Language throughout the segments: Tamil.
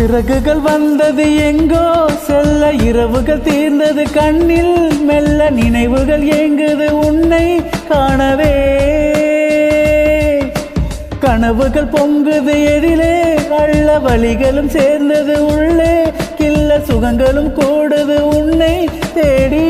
சிறகுகள் வந்தது எங்கோ செல்ல, இரவுகள் தீர்ந்தது கண்ணில் மெல்ல, நினைவுகள் ஏங்குது உன்னை காணவே. கனவுகள் பொங்குது எதிலே அள்ள, வழிகளும் சேர்ந்தது உள்ளே கில்ல, சுகங்களும் கூடுது உன்னை தேடி.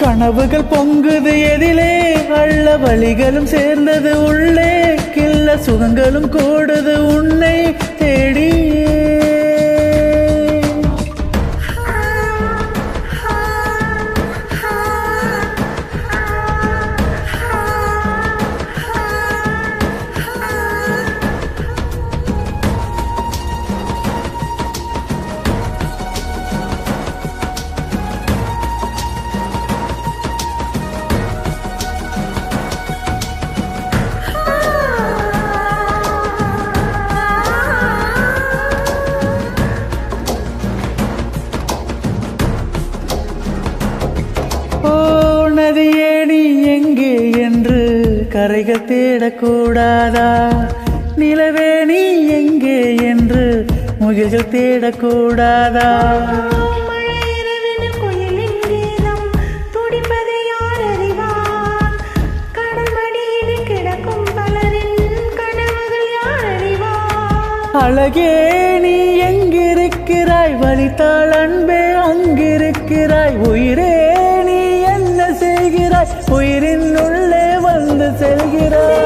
கனவுகள் பொங்குது எதிலே அள்ள, வழிகளும் சேர்ந்தது உள்ளே கில்ல, சுகங்களும் கூடுது உன்னை தேடி. நதியே நீ எங்கே என்று கரைகள் தேடக்கூடாதா? நிலவே நீ எங்கே என்று முகில்கள் தேடக்கூடாதா? அழகே நீ எங்கிருக்கிறாய்? வலித்தாள் அன்பே அங்கிருக்கிறாய். உயிரே நீ என்ன செய்கிறாய்? உயிரின் உள்ளே வந்து செல்கிறாய்.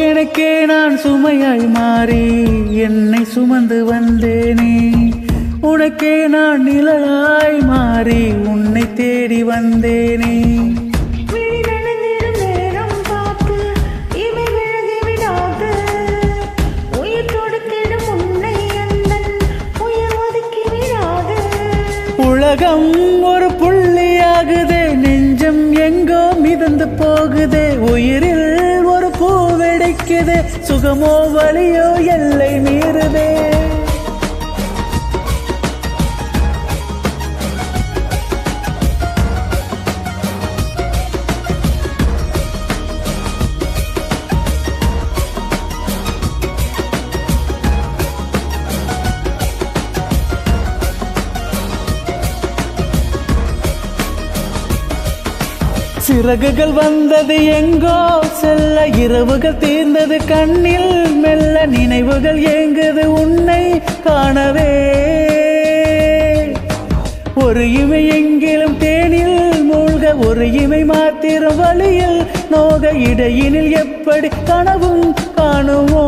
எனக்கே நான் சுமையாய் மாறி என்னை சுமந்து வந்தேனே, உனக்கே நான் நிழலாய் மாறி உன்னை தேடி வந்தேனே. உலகம் ஒரு புள்ளியாகுதே, நெஞ்சம் எங்கோ மிதந்து போகுதே, உயிரில் ஒரு பூ வெடிக்குதே, சுகமோ வலியோ எல்லை மீறுதே. சிறகுகள் வந்தது எங்கோ செல்ல, இரவுகள் தீர்ந்தது கண்ணில் மெல்ல, நினைவுகள் ஏங்குது உன்னை காணவே. ஒரு இமை எங்கிலும் தேனில் மூழ்க, ஒரு இமை மாத்திரம் வழியில் நோக, இடையினில் எப்படி கனவும் காணுமோ?